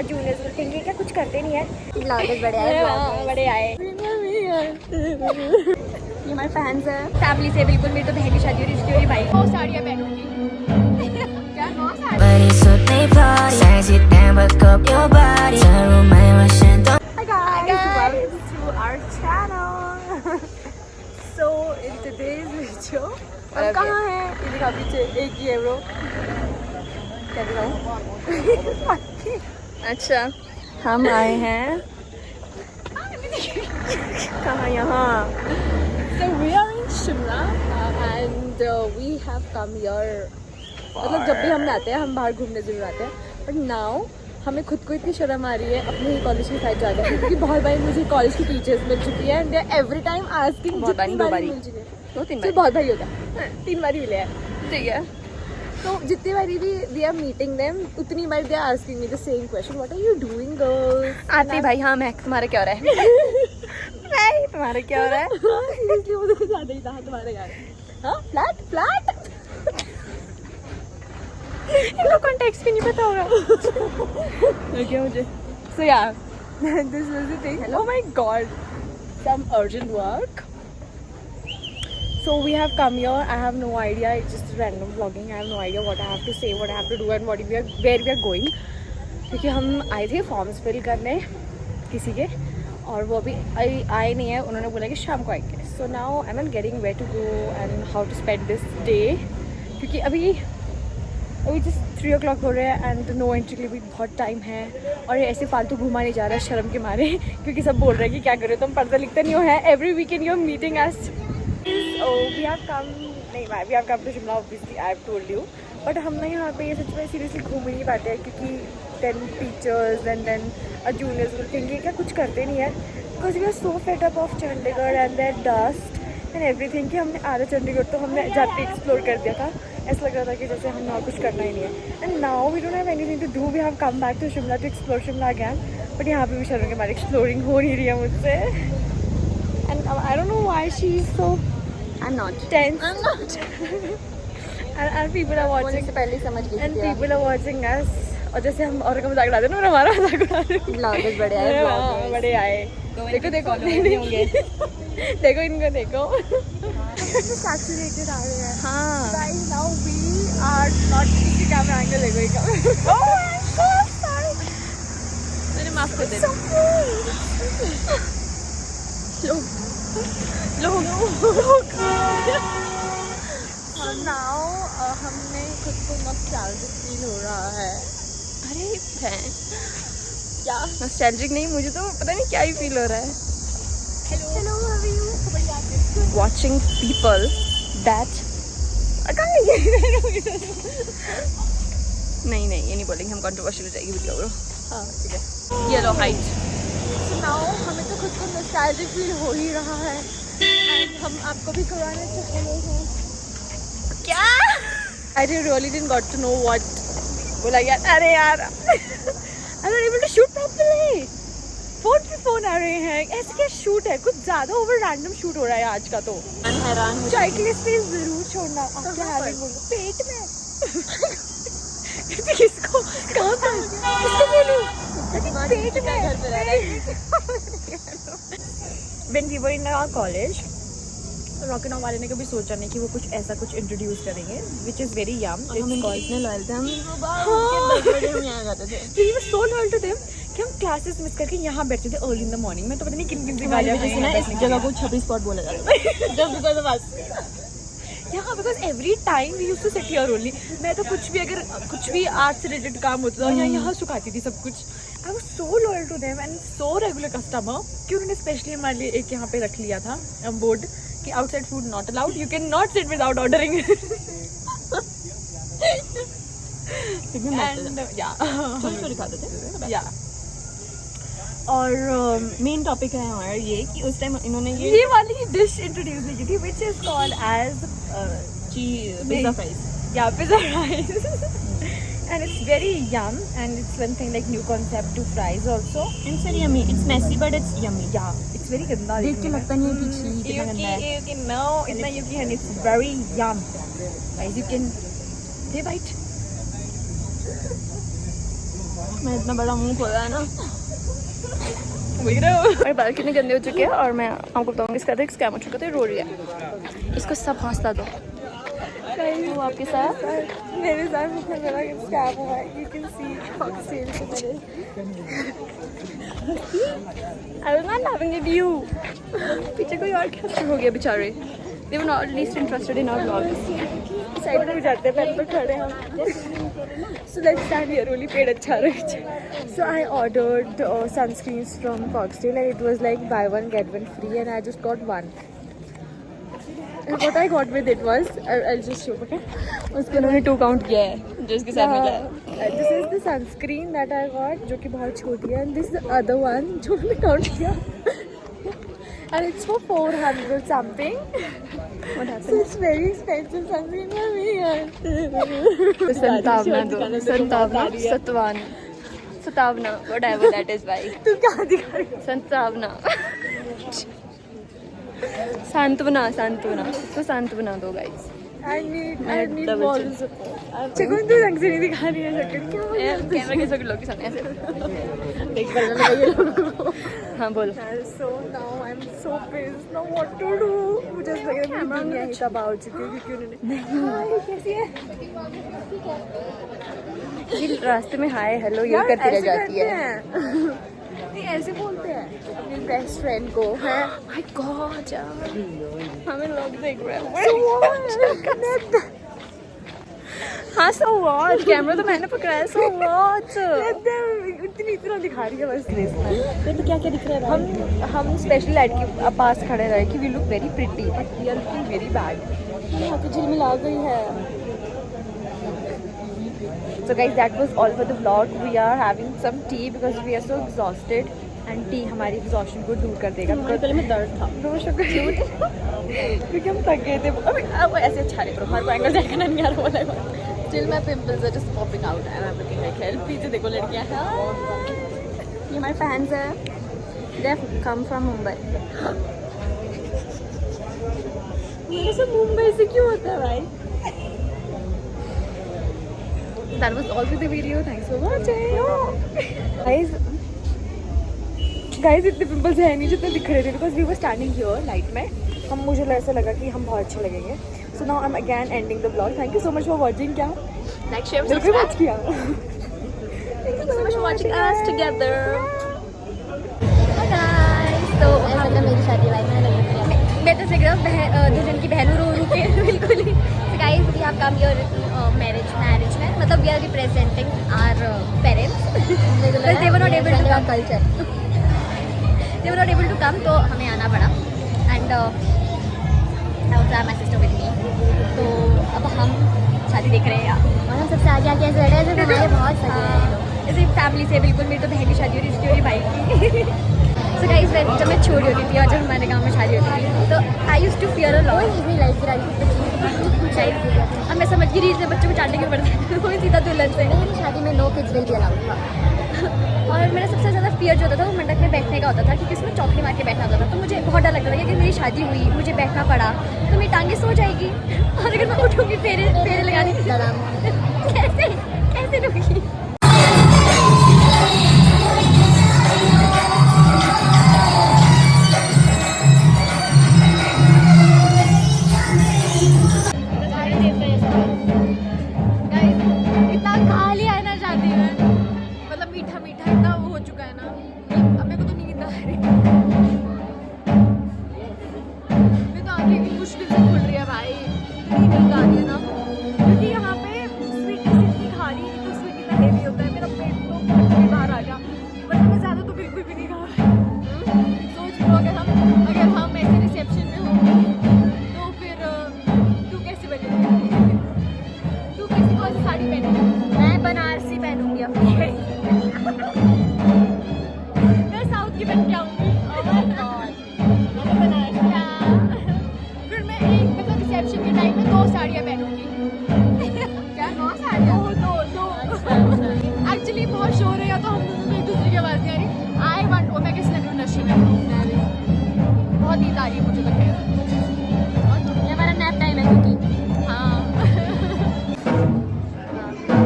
Juniors will think क्या कुछ करते नहीं है। ब्लॉगर्स बड़े आए, बड़े आए। ये हमारे फैंस हैं फैमिली से। बिल्कुल मेरी तो बहन की शादी हो रही है, इसकी हो रही भाई। 9 साड़ियाँ पहनूंगी। क्या 9 साड़ियाँ? Hi guys, welcome to our channel. So in today's video हम कहाँ हैं? ये दिखा पीछे एक ही है ब्रो। क्या दिखाऊं? अच्छा हम आए हैं कहाँ? यहाँ। So we are in Shimla and we have come here. मतलब जब भी हम आते हैं हम बाहर घूमने जरूर आते हैं, बट नाउ हमें खुद को इतनी शर्म आ रही है अपने ही कॉलेज की साइड जाकर, क्योंकि बहुत बार मुझे कॉलेज की टीचर्स मिल चुकी है and they every time asking. जितनी बारी मिल चुकी है, 2-3 बार, बहुत भाई होता है, 3 बार ही मिले हैं, ठीक है। तो जितनी बारी भी वी आर मीटिंग देम उतनी बार they are asking me the same question, what are you doing girls? आती भाई हाँ मैं, तुम्हारा क्या हो रहा है? नहीं तुम्हारा क्या हो रहा है? सीरियसली वो तो कुछ ज्यादा ही था तुम्हारा यार। हाँ फ्लैट फ्लैट इनको कॉन्टेक्स्ट भी नहीं पता होगा। ओके मुझे सो यार this was the thing. Oh my god, some urgent work. So we have come here. I have no idea. It's just random vlogging. I have no idea what I have to say, what I have to do, and where we are going. क्योंकि हम आए थे forms fill करने किसी के, और वो अभी आए नहीं है। उन्होंने बोला कि शाम को आएंगे। So now I'm not getting where to go and how to spend this day. क्योंकि अभी जस्ट 3 o'clock हो रहे हैं एंड नो एंट्री के लिए भी बहुत टाइम है, और ऐसे फालतू घुमा नहीं जा रहा है शर्म के मारे, क्योंकि सब बोल रहे हैं कि क्या करो तुम, पढ़ते लिखते नहीं हो है। Every weekend you are meeting us. we have come to Shimla, obviously I have told you, but हम ना यहाँ पे ये सच में सीरियसली घूम ही नहीं पाते हैं, क्योंकि 10 teachers and then juniors will think क्या कुछ करते नहीं है, because we are so fed up of Chandigarh and their dust and everything कि हमने आधा चंडीगढ़ तो हमने जाते एक्सप्लोर कर दिया था। ऐसा लग रहा था कि जैसे हम और कुछ करना ही नहीं है, and now we don't have anything to do. We have come back to Shimla to explore Shimla again, but यहाँ पे भी शर्म के मारे एक्सप्लोरिंग हो नहीं रही है मुझसे, and I don't know why she is so I'm not tense. I'm not. and people are watching. से पहले ही समझ गई थी। And people are watching us. और जैसे हम और का मजाक उड़ाते हैं ना, हमारा मजाक उड़ा रहे हैं। ब्लॉगर्स बड़े आए, बड़े आए। देखो देखो नहीं होंगे। देखो इनको देखो। Saturated आ रहे हैं। हाँ। Guys, now we are not किसी कैमरा एंगल देखो इनका। Oh my God, sorry. मैंने माफ कर दिया। लोग नाउ हमने खुद को नॉस्टैल्जिक फील हो रहा है। अरे फैन क्या नॉस्टैल्जिक नहीं, मुझे तो पता नहीं क्या ही फील हो रहा है। Hello how are you? Watching people that नहीं ये नहीं बोलेंगे, हम कंट्रोवर्शियल हो जाएगी वीडियो। हाँ ठीक है, ये लो हाइट। सो नाउ हमें तो खुद को नॉस्टैल्जिक फील हो ही रहा है, एंड हम आपको भी करवाना चाह रहे हैं। क्या? I really didn't got to know what बोला यार। अरे यार I'm not able to shoot properly. Phone पे फोन आ रहे हैं, ऐसे क्या शूट है? कुछ ज्यादा ओवर रैंडम शूट हो रहा है आज का। तो हैरान हो चाय के लिए स्पेस जरूर छोड़ना। आप क्या हाल है? बोलो पेट में। किसको कहाँ पर किसको बोलूं? पेट में घर पे रह रहा है। When we were in our college, rocket वाले ने कभी सोचा नहीं कि वो कुछ ऐसा कुछ इंट्रोड्यूस करेंगे, विच इज़ वेरी यम। हम इतने लॉयल थे, हम यहाँ जाते थे। We were so loyal to them कि हम क्लासेस मिस करके यहाँ बैठते थे अर्ली इन द मॉर्निंग में। तो पता नहीं किन किन से गालियाँ खाई हैं। इस जगह को 26 स्पॉट बोला जाता है जस्ट बिकॉज ऑफ अस। यहाँ because every time we used to sit here only. मैं तो कुछ भी आर्ट से रिलेटेड काम होता था यहाँ सुखाती थी सब कुछ। I was so loyal to them and so regular customer कि उन्होंने स्पेशली हमारे लिए एक यहाँ पे रख लिया था बोर्ड कि outside food not allowed, you can not sit without ordering. और मेन टॉपिक है हमारा ये कि उस टाइम इन्होंने ये वाली डिश इंट्रोड्यूस नहीं की थी, which is called as pizza fries. या pizza fries and it's very yum and it's something like new concept to fries also. It's very yummy. It's messy but it's yummy. Yeah, it's very ganda. देख के लगता नहीं है कि कितना गंदा है। You know, इतना yucky and it's very yum. Guys, you can take a bite. मैं इतना बड़ा मुंह खोला है ना, मेरे बाल कितने गंदे हो चुके हैं और मैं आपको बताऊंगी इसका तो स्कैम हो चुका था, रो रही है। इसको सब हौसला दो। वो आपके साथ मेरे साथ मुझे मेरा स्कैम हुआ है। You can see Foxtail से मेरे I was not laughing at you. पीछे कोई और क्या हो गया बेचारे। They were not least interested in our vlogs. Side में जाते हैं पहले तो खड़े हम। So let's stand here only पेड़ अच्छा रहे। So I ordered sunscreens from Foxtail and it was like buy one get one free and I just got one. And what I got with it was I'll just show, okay? उसको उन्होंने 2 count किया है जो इसके साथ मिला है। This is the sunscreen that I got जो कि बहुत छोटी है and this is the other one जो मैंने काउंट किया and it's for 400 something. What happened? So it's very expensive sunscreen for me. सतावना whatever that is भाई। तू क्या दिखा रही है? संतावना सांत्वना इसको सांत्वना दो guys. I need double moral support. Chicken तू ढंग से नहीं दिखा रही है शक्ल क्या हो गया? कैमरा के सब लोग के सामने ऐसे। देख करने लगा ये लोगों को। हाँ बोलो। So now I'm so pissed. Now what to do? मुझे ऐसा लग रहा है मेरी दुनिया ही तबाह हो चुकी है क्योंकि उन्होंने हाय कैसी है? ये रास्ते में हाय हेलो ये करती रह जाती है। नहीं ऐसे बोलते हैं अपनी बेस्ट फ्रेंड को है। माय गॉड यार हमें लोग देख रहे हैं। हाँ सो व्हाट, कैमरा तो मैंने पकड़ा है। सो व्हाट इतना दिखा रही है बस रेस में। तो क्या क्या दिख रहा है? हम स्पेशल लाइट के पास खड़े रहे कि we look very pretty but we are looking very bad. यहाँ तो झिलमिला गई है। So guys, that was all for the vlog. We are having some tea because we are so exhausted and tea हमारी exhaustion को दूर कर देगा। पहले में दर्द था क्योंकि हम थक गए थे। अभी अब ऐसे अच्छा नहीं करो, हमारे को एंगल देखना नहीं आ रहा वाला है। Still my pimples are just popping out and I'm looking like hell. पीछे देखो लड़कियाँ हैं। ये हमारे फैंस हैं। They have come from Mumbai. मेरे से मुंबई से क्यों होता है भाई? That was all for the video. Thanks for watching. Guys इतने पिंपल्स है नहीं जितने दिख रहे थे because we were standing here light में। हम मुझे ऐसा लगा कि हम बहुत अच्छे लगेंगे। So now I'm again ending the vlog. Thank you so much for watching. क्या? Like, share, मेरे को subscribe. watch किया। Thank you so much for watching us together. Hi guys. So मेरी शादी भाई मैं तो देख रहा हूँ दुल्हन की बहनों रो के बिल्कुल ही। So guys we have come here marriage में मतलब we are representing our parents because they were not able to come culture. They were not able to come तो हमें आना पड़ा and I also have my sister with me. तो अब हम शादी देख रहे हैं और हम सबसे आगे आगे ऐसे बैठे हैं जो हमारे बहुत सगे हैं ऐसे फैमिली से। बिल्कुल मेरी तो बहन की शादी हो रही है, इसकी हो रही भाई की। So guys जब मैं छोटी होती थी और जब हमारे गांव में शादी होती थी तो I used to fear a lot. अब मैं समझ गई से बच्चों को चाटने क्यों पड़ता है वही सीधा दुल्हन से। मेरी शादी में no kids will be allowed था और मेरा सबसे ज़्यादा फियर जो होता था वो मंडप में बैठने का होता था क्योंकि उसमें चौकड़ी मार के बैठना होता था। तो मुझे बहुत डर लगता था कि मेरी शादी हुई मुझे बैठना पड़ा तो मेरी टांगें सो जाएगी और अगर मैं उठूँगी फेरे लगाने कैसे कैसे लूँगी।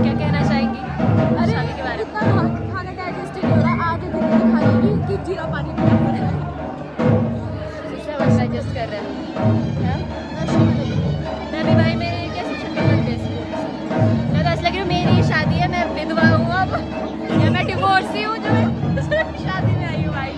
क्या कहना चाहेंगी शादी के बारे में? कि जीरा पानी इससे बस एडजस्ट कर रहे हैं। मैं भी भाई मेरी कैसी शक्ल लग रही है, मैं तो ऐसा लग रही हूँ मेरी शादी है, मैं विधवा हूँ अब, या मैं डिवोर्सी हूँ जो मैं शादी में आई हूँ भाई।